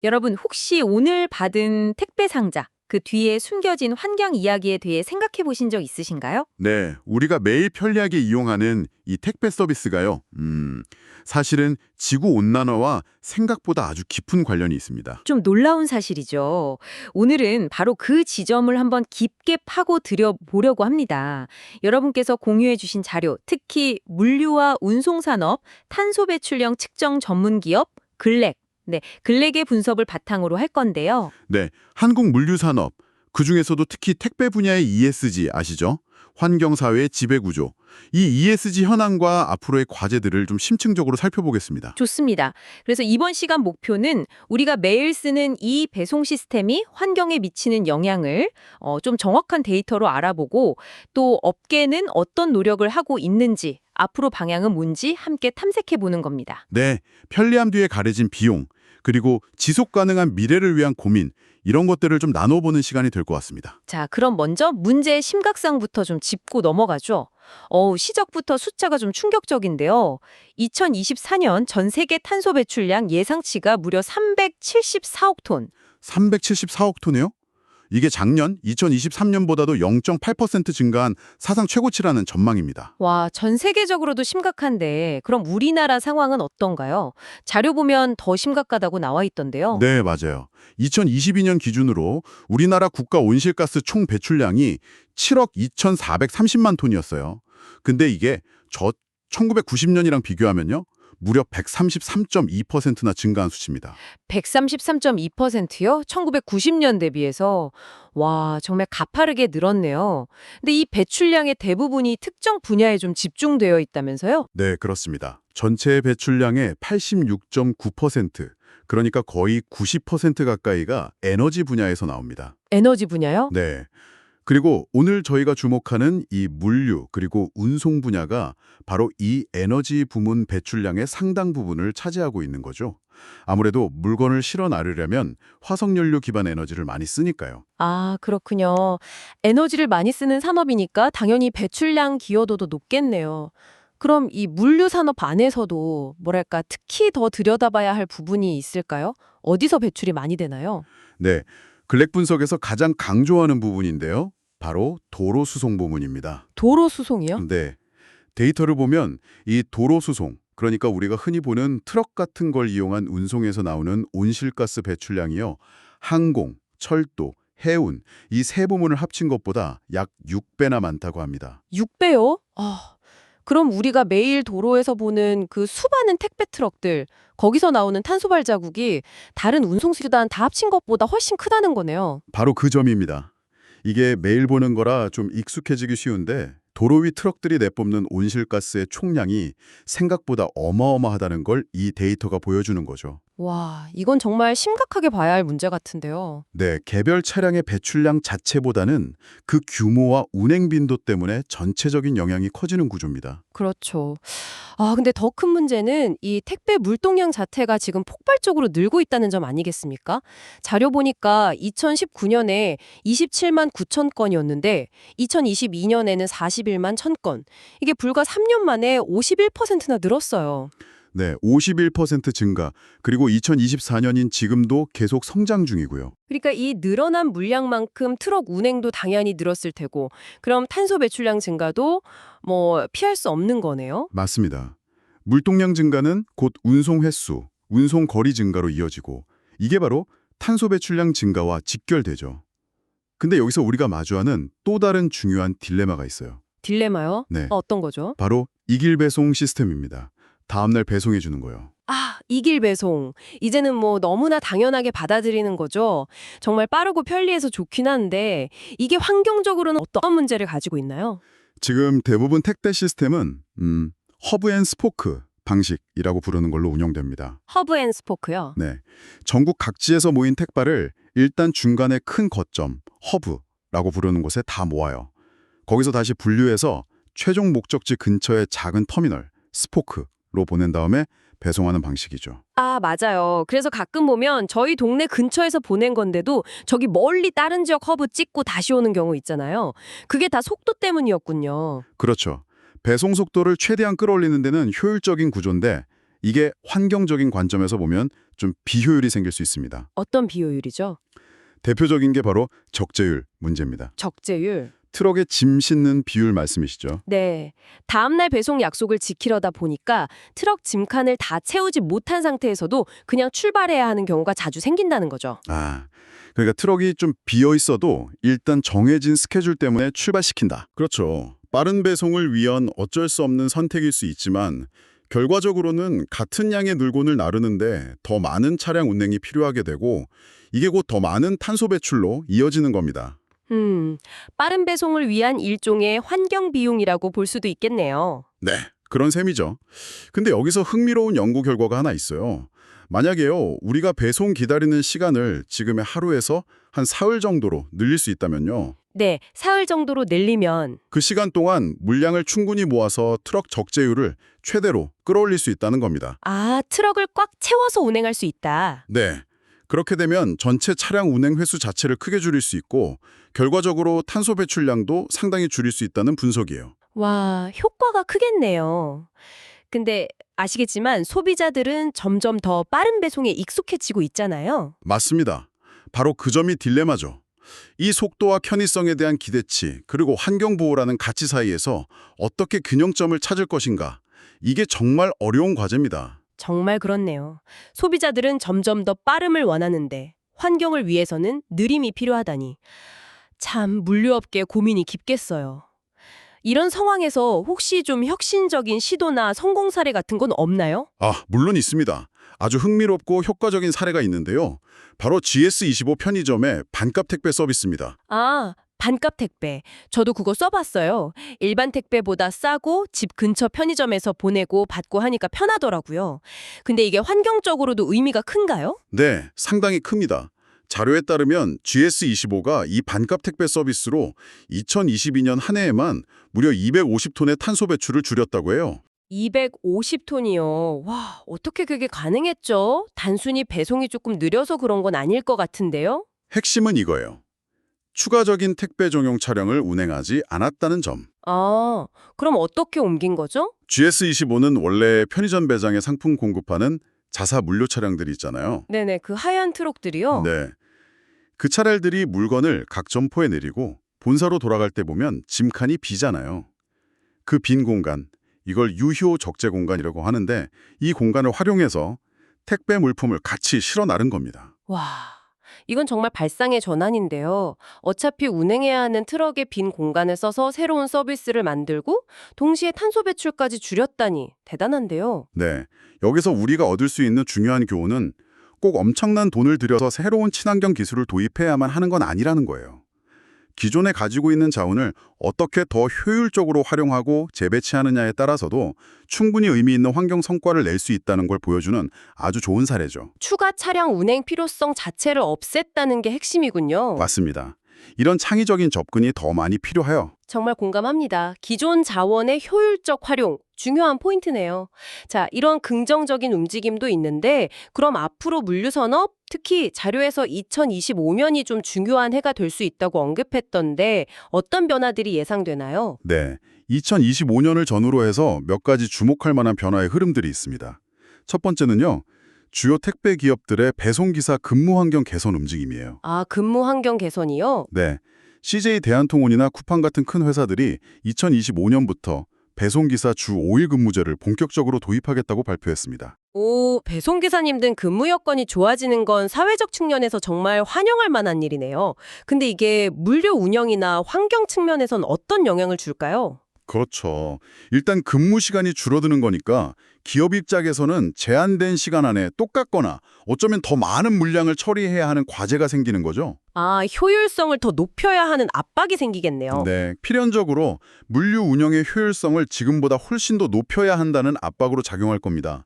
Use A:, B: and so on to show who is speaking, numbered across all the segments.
A: 여러분, 혹시 오늘 받은 택배 상자, 그 뒤에 숨겨진 환경 이야기에 대해 생각해 보신 적 있으신가요?
B: 네, 우리가 매일 편리하게 이용하는 이 택배 서비스가요. 사실은 지구 온난화와 생각보다 아주 깊은 관련이 있습니다.
A: 좀 놀라운 사실이죠. 오늘은 바로 그 지점을 한번 깊게 파고 들여보려고 합니다. 여러분께서 공유해 주신 자료, 특히 물류와 운송산업, 탄소 배출량 측정 전문 기업, 글렉. 네, 글렉의 분석을 바탕으로 할 건데요.
B: 네, 한국 물류산업, 그중에서도 특히 택배 분야의 ESG 아시죠? 환경사회의 지배구조. 이 ESG 현황과 앞으로의 과제들을 좀 심층적으로 살펴보겠습니다.
A: 좋습니다. 그래서 이번 시간 목표는 우리가 매일 쓰는 이 배송 시스템이 환경에 미치는 영향을 좀 정확한 데이터로 알아보고 또 업계는 어떤 노력을 하고 있는지 앞으로 방향은 뭔지 함께 탐색해 보는 겁니다.
B: 네, 편리함 뒤에 가려진 비용, 그리고 지속 가능한 미래를 위한 고민, 이런 것들을 좀 나눠보는 시간이 될 것 같습니다.
A: 자, 그럼 먼저 문제의 심각성부터 좀 짚고 넘어가죠. 시작부터 숫자가 좀 충격적인데요. 2024년 전 세계 탄소 배출량 예상치가 무려 374억 톤.
B: 374억 톤이요? 이게 작년 2023년보다도 0.8% 증가한 사상 최고치라는 전망입니다.
A: 와, 전 세계적으로도 심각한데 그럼 우리나라 상황은 어떤가요? 자료 보면 더 심각하다고 나와 있던데요.
B: 네, 맞아요. 2022년 기준으로 우리나라 국가 온실가스 총 배출량이 7억 2,430만 톤이었어요. 근데 이게 1990년이랑 비교하면요. 무려 133.2%나 증가한 수치입니다.
A: 133.2%요? 1990년 대비해서. 와, 정말 가파르게 늘었네요. 근데 이 배출량의 대부분이 특정 분야에 좀 집중되어 있다면서요?
B: 네, 그렇습니다. 전체 배출량의 86.9%, 그러니까 거의 90% 가까이가 에너지 분야에서 나옵니다.
A: 에너지 분야요?
B: 네. 그리고 오늘 저희가 주목하는 이 물류 그리고 운송 분야가 바로 이 에너지 부문 배출량의 상당 부분을 차지하고 있는 거죠. 아무래도 물건을 실어 나르려면 화석연료 기반 에너지를 많이 쓰니까요.
A: 아, 그렇군요. 에너지를 많이 쓰는 산업이니까 당연히 배출량 기여도도 높겠네요. 그럼 이 물류 산업 안에서도 뭐랄까 특히 더 들여다봐야 할 부분이 있을까요? 어디서 배출이 많이 되나요?
B: 네. 글렉 분석에서 가장 강조하는 부분인데요. 바로 도로 수송 부문입니다.
A: 도로 수송이요?
B: 네. 데이터를 보면 이 도로 수송, 그러니까 우리가 흔히 보는 트럭 같은 걸 이용한 운송에서 나오는 온실가스 배출량이요. 항공, 철도, 해운 이 세 부문을 합친 것보다 약 6배나 많다고 합니다.
A: 6배요? 아, 그럼 우리가 매일 도로에서 보는 그 수많은 택배 트럭들, 거기서 나오는 탄소 발자국이 다른 운송수단 다 합친 것보다 훨씬 크다는 거네요.
B: 바로 그 점입니다. 이게 매일 보는 거라 좀 익숙해지기 쉬운데 도로 위 트럭들이 내뿜는 온실가스의 총량이 생각보다 어마어마하다는 걸 이 데이터가 보여주는 거죠.
A: 와, 이건 정말 심각하게 봐야 할 문제 같은데요.
B: 네, 개별 차량의 배출량 자체보다는 그 규모와 운행 빈도 때문에 전체적인 영향이 커지는 구조입니다.
A: 그렇죠. 아, 근데 더 큰 문제는 이 택배 물동량 자체가 지금 폭발적으로 늘고 있다는 점 아니겠습니까? 자료 보니까 2019년에 27만 9천 건이었는데 2022년에는 41만 1천 건. 이게 불과 3년 만에 51%나 늘었어요.
B: 네, 51% 증가, 그리고 2024년인 지금도 계속 성장 중이고요.
A: 그러니까 이 늘어난 물량만큼 트럭 운행도 당연히 늘었을 테고 그럼 탄소 배출량 증가도 뭐 피할 수 없는 거네요.
B: 맞습니다. 물동량 증가는 곧 운송 횟수, 운송 거리 증가로 이어지고 이게 바로 탄소 배출량 증가와 직결되죠. 근데 여기서 우리가 마주하는 또 다른 중요한 딜레마가 있어요.
A: 딜레마요?
B: 네,
A: 어떤 거죠?
B: 바로 이길 배송 시스템입니다. 다음날 배송해 주는 거요.
A: 아, 이길 배송. 이제는 뭐 너무나 당연하게 받아들이는 거죠. 정말 빠르고 편리해서 좋긴 한데 이게 환경적으로는 어떤 문제를 가지고 있나요?
B: 지금 대부분 택배 시스템은 허브 앤 스포크 방식이라고 부르는 걸로 운영됩니다.
A: 허브 앤 스포크요.
B: 네, 전국 각지에서 모인 택배를 일단 중간에 큰 거점, 허브라고 부르는 곳에 다 모아요. 거기서 다시 분류해서 최종 목적지 근처의 작은 터미널, 스포크로 보낸 다음에 배송하는 방식이죠.
A: 아, 맞아요. 그래서 가끔 보면 저희 동네 근처에서 보낸 건데도 저기 멀리 다른 지역 허브 찍고 다시 오는 경우 있잖아요. 그게 다 속도 때문이었군요.
B: 그렇죠. 배송 속도를 최대한 끌어올리는 데는 효율적인 구조인데 이게 환경적인 관점에서 보면 좀 비효율이 생길 수 있습니다.
A: 어떤 비효율이죠?
B: 대표적인 게 바로 적재율 문제입니다.
A: 적재율.
B: 트럭에 짐 싣는 비율 말씀이시죠?
A: 네. 다음날 배송 약속을 지키려다 보니까 트럭 짐칸을 다 채우지 못한 상태에서도 그냥 출발해야 하는 경우가 자주 생긴다는 거죠.
B: 그러니까 트럭이 좀 비어 있어도 일단 정해진 스케줄 때문에 출발시킨다. 그렇죠. 빠른 배송을 위한 어쩔 수 없는 선택일 수 있지만 결과적으로는 같은 양의 늘곤을 나르는데 더 많은 차량 운행이 필요하게 되고 이게 곧 더 많은 탄소 배출로 이어지는 겁니다.
A: 빠른 배송을 위한 일종의 환경 비용이라고 볼 수도 있겠네요.
B: 네, 그런 셈이죠. 근데 여기서 흥미로운 연구 결과가 하나 있어요. 만약에요, 우리가 배송 기다리는 시간을 지금의 하루에서 한 사흘 정도로 늘릴 수 있다면요.
A: 네, 사흘 정도로 늘리면
B: 그 시간 동안 물량을 충분히 모아서 트럭 적재율을 최대로 끌어올릴 수 있다는 겁니다.
A: 트럭을 꽉 채워서 운행할 수 있다.
B: 네. 그렇게 되면 전체 차량 운행 횟수 자체를 크게 줄일 수 있고 결과적으로 탄소 배출량도 상당히 줄일 수 있다는 분석이에요.
A: 와, 효과가 크겠네요. 근데 아시겠지만 소비자들은 점점 더 빠른 배송에 익숙해지고 있잖아요.
B: 맞습니다. 바로 그 점이 딜레마죠. 이 속도와 편의성에 대한 기대치, 그리고 환경보호라는 가치 사이에서 어떻게 균형점을 찾을 것인가. 이게 정말 어려운 과제입니다.
A: 정말 그렇네요. 소비자들은 점점 더 빠름을 원하는데 환경을 위해서는 느림이 필요하다니. 참 물류업계 고민이 깊겠어요. 이런 상황에서 혹시 좀 혁신적인 시도나 성공 사례 같은 건 없나요?
B: 물론 있습니다. 아주 흥미롭고 효과적인 사례가 있는데요. 바로 GS25 편의점의 반값 택배 서비스입니다.
A: 반값 택배. 저도 그거 써봤어요. 일반 택배보다 싸고 집 근처 편의점에서 보내고 받고 하니까 편하더라고요. 근데 이게 환경적으로도 의미가 큰가요?
B: 네, 상당히 큽니다. 자료에 따르면 GS25가 이 반값 택배 서비스로 2022년 한 해에만 무려 250톤의 탄소 배출을 줄였다고 해요.
A: 250톤이요. 와, 어떻게 그게 가능했죠? 단순히 배송이 조금 느려서 그런 건 아닐 것 같은데요?
B: 핵심은 이거예요. 추가적인 택배 종용 차량을 운행하지 않았다는 점.
A: 그럼 어떻게 옮긴 거죠?
B: GS25는 원래 편의점 배장에 상품 공급하는 자사 물류 차량들이 있잖아요.
A: 네네, 그 하얀 트럭들이요?
B: 네. 그 차량들이 물건을 각 점포에 내리고 본사로 돌아갈 때 보면 짐칸이 비잖아요. 그 빈 공간, 이걸 유효 적재 공간이라고 하는데 이 공간을 활용해서 택배 물품을 같이 실어 나른 겁니다.
A: 와, 이건 정말 발상의 전환인데요. 어차피 운행해야 하는 트럭의 빈 공간을 써서 새로운 서비스를 만들고 동시에 탄소 배출까지 줄였다니 대단한데요.
B: 네, 여기서 우리가 얻을 수 있는 중요한 교훈은 꼭 엄청난 돈을 들여서 새로운 친환경 기술을 도입해야만 하는 건 아니라는 거예요. 기존에 가지고 있는 자원을 어떻게 더 효율적으로 활용하고 재배치하느냐에 따라서도 충분히 의미 있는 환경 성과를 낼 수 있다는 걸 보여주는 아주 좋은 사례죠.
A: 추가 차량 운행 필요성 자체를 없앴다는 게 핵심이군요.
B: 맞습니다. 이런 창의적인 접근이 더 많이 필요해요.
A: 정말 공감합니다. 기존 자원의 효율적 활용, 중요한 포인트네요. 자, 이런 긍정적인 움직임도 있는데 그럼 앞으로 물류산업, 특히 자료에서 2025년이 좀 중요한 해가 될 수 있다고 언급했던데 어떤 변화들이 예상되나요?
B: 네, 2025년을 전후로 해서 몇 가지 주목할 만한 변화의 흐름들이 있습니다. 첫 번째는요. 주요 택배 기업들의 배송기사 근무 환경 개선 움직임이에요.
A: 근무 환경 개선이요?
B: 네, CJ 대한통운이나 쿠팡 같은 큰 회사들이 2025년부터 배송기사 주 5일 근무제를 본격적으로 도입하겠다고 발표했습니다.
A: 배송기사님들 근무 여건이 좋아지는 건 사회적 측면에서 정말 환영할 만한 일이네요. 근데 이게 물류 운영이나 환경 측면에선 어떤 영향을 줄까요?
B: 그렇죠. 일단 근무 시간이 줄어드는 거니까 기업 입장에서는 제한된 시간 안에 똑같거나 어쩌면 더 많은 물량을 처리해야 하는 과제가 생기는 거죠.
A: 효율성을 더 높여야 하는 압박이 생기겠네요.
B: 네, 필연적으로 물류 운영의 효율성을 지금보다 훨씬 더 높여야 한다는 압박으로 작용할 겁니다.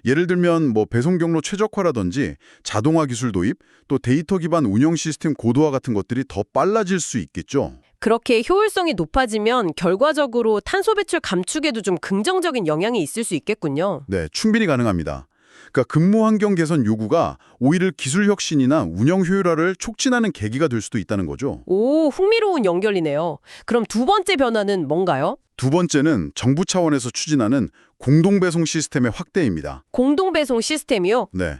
B: 예를 들면 배송 경로 최적화라든지 자동화 기술 도입, 또 데이터 기반 운영 시스템 고도화 같은 것들이 더 빨라질 수 있겠죠.
A: 그렇게 효율성이 높아지면 결과적으로 탄소 배출 감축에도 좀 긍정적인 영향이 있을 수 있겠군요.
B: 네, 충분히 가능합니다. 그러니까 근무 환경 개선 요구가 오히려 기술 혁신이나 운영 효율화를 촉진하는 계기가 될 수도 있다는 거죠.
A: 오, 흥미로운 연결이네요. 그럼 두 번째 변화는 뭔가요?
B: 두 번째는 정부 차원에서 추진하는 공동배송 시스템의 확대입니다.
A: 공동배송 시스템이요?
B: 네.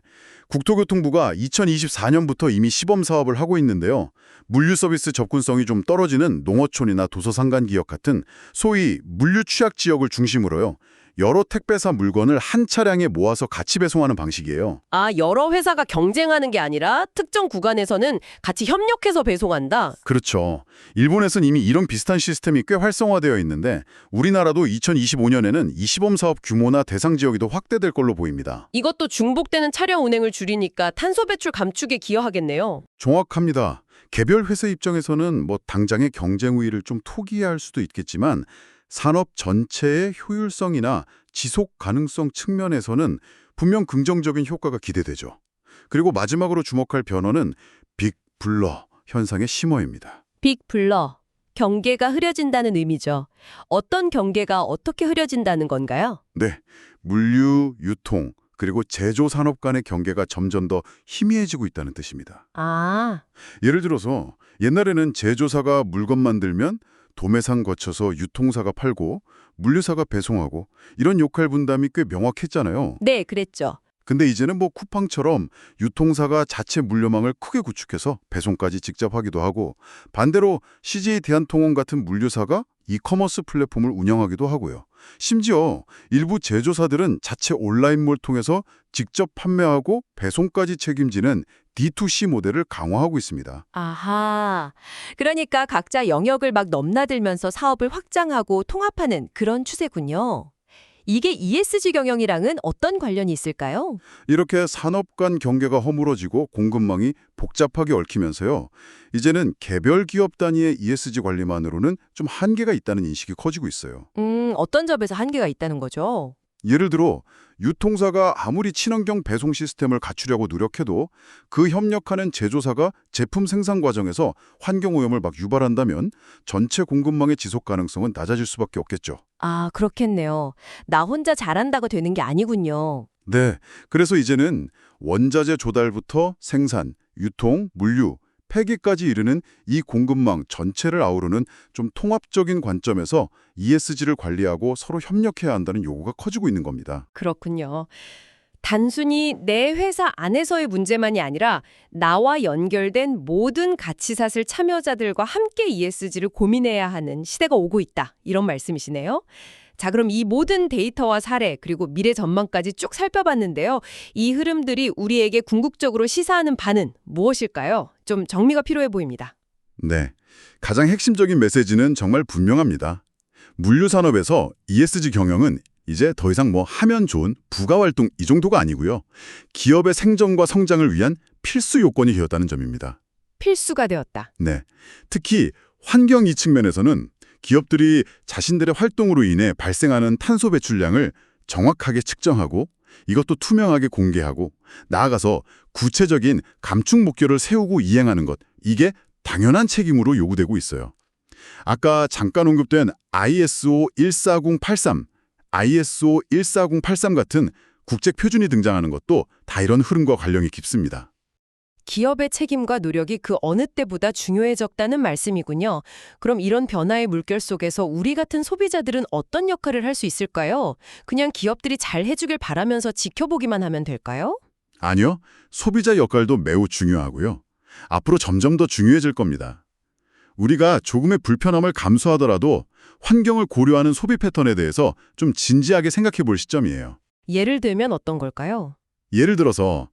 B: 국토교통부가 2024년부터 이미 시범 사업을 하고 있는데요. 물류 서비스 접근성이 좀 떨어지는 농어촌이나 도서상간 기업 같은 소위 물류 취약 지역을 중심으로요. 여러 택배사 물건을 한 차량에 모아서 같이 배송하는 방식이에요.
A: 아, 여러 회사가 경쟁하는 게 아니라 특정 구간에서는 같이 협력해서 배송한다?
B: 그렇죠. 일본에선 이미 이런 비슷한 시스템이 꽤 활성화되어 있는데 우리나라도 2025년에는 이 시범 사업 규모나 대상 지역이 더 확대될 걸로 보입니다.
A: 이것도 중복되는 차량 운행을 줄이니까 탄소 배출 감축에 기여하겠네요.
B: 정확합니다. 개별 회사 입장에서는 당장의 경쟁 우위를 좀 토기할 수도 있겠지만 산업 전체의 효율성이나 지속 가능성 측면에서는 분명 긍정적인 효과가 기대되죠. 그리고 마지막으로 주목할 변화는 빅 블러 현상의 심화입니다.
A: 빅 블러, 경계가 흐려진다는 의미죠. 어떤 경계가 어떻게 흐려진다는 건가요?
B: 네, 물류, 유통, 그리고 제조 산업 간의 경계가 점점 더 희미해지고 있다는 뜻입니다.
A: 아,
B: 예를 들어서 옛날에는 제조사가 물건 만들면 도매상 거쳐서 유통사가 팔고 물류사가 배송하고 이런 역할 분담이 꽤 명확했잖아요.
A: 네, 그랬죠.
B: 근데 이제는 쿠팡처럼 유통사가 자체 물류망을 크게 구축해서 배송까지 직접 하기도 하고 반대로 CJ 대한통운 같은 물류사가 이커머스 플랫폼을 운영하기도 하고요. 심지어 일부 제조사들은 자체 온라인몰 통해서 직접 판매하고 배송까지 책임지는 D2C 모델을 강화하고 있습니다.
C: 아하. 그러니까 각자 영역을 막 넘나들면서 사업을 확장하고 통합하는 그런 추세군요. 이게 ESG 경영이랑은 어떤 관련이 있을까요?
B: 이렇게 산업 간 경계가 허물어지고 공급망이 복잡하게 얽히면서요. 이제는 개별 기업 단위의 ESG 관리만으로는 좀 한계가 있다는 인식이 커지고 있어요.
C: 어떤 점에서 한계가 있다는 거죠?
B: 예를 들어 유통사가 아무리 친환경 배송 시스템을 갖추려고 노력해도 그 협력하는 제조사가 제품 생산 과정에서 환경오염을 막 유발한다면 전체 공급망의 지속 가능성은 낮아질 수밖에 없겠죠.
C: 아, 그렇겠네요. 나 혼자 잘한다고 되는 게 아니군요.
B: 네, 그래서 이제는 원자재 조달부터 생산, 유통, 물류, 폐기까지 이르는 이 공급망 전체를 아우르는 좀 통합적인 관점에서 ESG를 관리하고 서로 협력해야 한다는 요구가 커지고 있는 겁니다.
A: 그렇군요. 단순히 내 회사 안에서의 문제만이 아니라 나와 연결된 모든 가치사슬 참여자들과 함께 ESG를 고민해야 하는 시대가 오고 있다. 이런 말씀이시네요. 자, 그럼 이 모든 데이터와 사례 그리고 미래 전망까지 쭉 살펴봤는데요. 이 흐름들이 우리에게 궁극적으로 시사하는 바는 무엇일까요? 좀 정리가 필요해 보입니다.
B: 네, 가장 핵심적인 메시지는 정말 분명합니다. 물류산업에서 ESG 경영은 이제 더 이상 하면 좋은 부가활동 이 정도가 아니고요. 기업의 생존과 성장을 위한 필수 요건이 되었다는 점입니다.
A: 필수가 되었다.
B: 네, 특히 환경 이 측면에서는 기업들이 자신들의 활동으로 인해 발생하는 탄소 배출량을 정확하게 측정하고 이것도 투명하게 공개하고 나아가서 구체적인 감축 목표를 세우고 이행하는 것, 이게 당연한 책임으로 요구되고 있어요. 아까 잠깐 언급된 ISO 14083, ISO 14083 같은 국제 표준이 등장하는 것도 다 이런 흐름과 관련이 깊습니다.
A: 기업의 책임과 노력이 그 어느 때보다 중요해졌다는 말씀이군요. 그럼 이런 변화의 물결 속에서 우리 같은 소비자들은 어떤 역할을 할 수 있을까요? 그냥 기업들이 잘 해주길 바라면서 지켜보기만 하면 될까요?
B: 아니요, 소비자 역할도 매우 중요하고요. 앞으로 점점 더 중요해질 겁니다. 우리가 조금의 불편함을 감수하더라도 환경을 고려하는 소비 패턴에 대해서 좀 진지하게 생각해 볼 시점이에요.
A: 예를 들면 어떤 걸까요?
B: 예를 들어서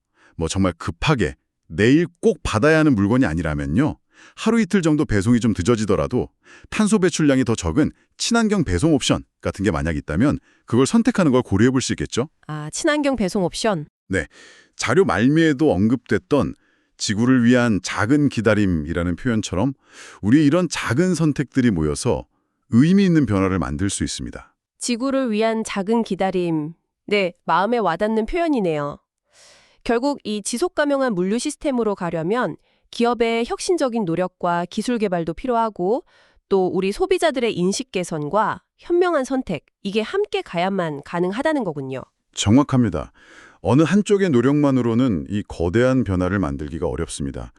B: 정말 급하게 내일 꼭 받아야 하는 물건이 아니라면요. 하루 이틀 정도 배송이 좀 늦어지더라도 탄소 배출량이 더 적은 친환경 배송 옵션 같은 게 만약 있다면 그걸 선택하는 걸 고려해 볼 수 있겠죠?
A: 아, 친환경 배송 옵션.
B: 네, 자료 말미에도 언급됐던 지구를 위한 작은 기다림이라는 표현처럼 우리 이런 작은 선택들이 모여서 의미 있는 변화를 만들 수 있습니다.
A: 지구를 위한 작은 기다림. 네, 마음에 와닿는 표현이네요. 결국 이 지속 가능한 물류 시스템으로 가려면 기업의 혁신적인 노력과 기술 개발도 필요하고 또 우리 소비자들의 인식 개선과 현명한 선택, 이게 함께 가야만 가능하다는 거군요.
B: 정확합니다. 어느 한쪽의 노력만으로는 이 거대한 변화를 만들기가 어렵습니다.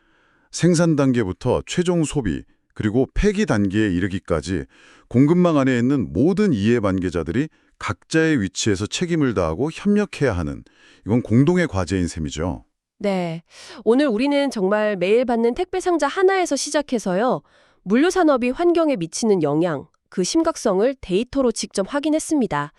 B: 생산 단계부터 최종 소비, 그리고 폐기 단계에 이르기까지 공급망 안에 있는 모든 이해 관계자들이 각자의 위치에서 책임을 다하고 협력해야 하는, 이건 공동의 과제인 셈이죠.
A: 네. 오늘 우리는 정말 매일 받는 택배 상자 하나에서 시작해서요. 물류 산업이 환경에 미치는 영향, 그 심각성을 데이터로 직접 확인했습니다.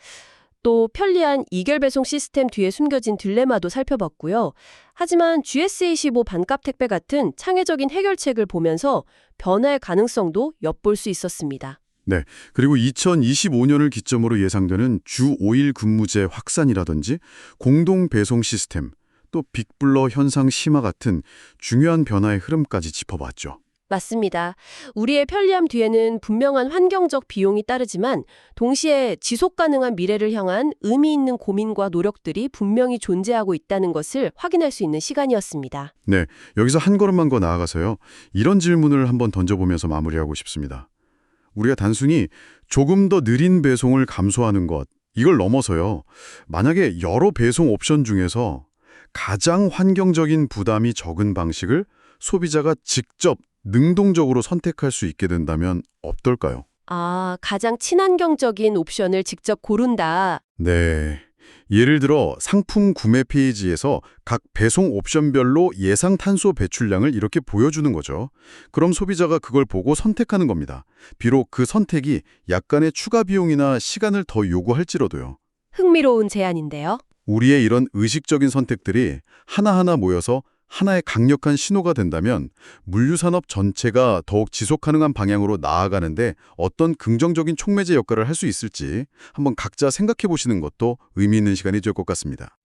A: 또 편리한 이결 배송 시스템 뒤에 숨겨진 딜레마도 살펴봤고요. 하지만 GS25 반값 택배 같은 창의적인 해결책을 보면서 변화의 가능성도 엿볼 수 있었습니다.
B: 네. 그리고 2025년을 기점으로 예상되는 주 5일 근무제 확산이라든지 공동 배송 시스템, 또 빅블러 현상 심화 같은 중요한 변화의 흐름까지 짚어봤죠.
A: 맞습니다. 우리의 편리함 뒤에는 분명한 환경적 비용이 따르지만 동시에 지속 가능한 미래를 향한 의미 있는 고민과 노력들이 분명히 존재하고 있다는 것을 확인할 수 있는 시간이었습니다.
B: 네. 여기서 한 걸음만 더 나아가서요. 이런 질문을 한번 던져보면서 마무리하고 싶습니다. 우리가 단순히 조금 더 느린 배송을 감소하는 것, 이걸 넘어서요. 만약에 여러 배송 옵션 중에서 가장 환경적인 부담이 적은 방식을 소비자가 직접 능동적으로 선택할 수 있게 된다면 어떨까요?
A: 가장 친환경적인 옵션을 직접 고른다.
B: 네. 예를 들어 상품 구매 페이지에서 각 배송 옵션별로 예상 탄소 배출량을 이렇게 보여주는 거죠. 그럼 소비자가 그걸 보고 선택하는 겁니다. 비록 그 선택이 약간의 추가 비용이나 시간을 더 요구할지라도요.
A: 흥미로운 제안인데요.
B: 우리의 이런 의식적인 선택들이 하나하나 모여서 하나의 강력한 신호가 된다면 물류산업 전체가 더욱 지속가능한 방향으로 나아가는데 어떤 긍정적인 촉매제 역할을 할 수 있을지 한번 각자 생각해 보시는 것도 의미 있는 시간이 될 것 같습니다.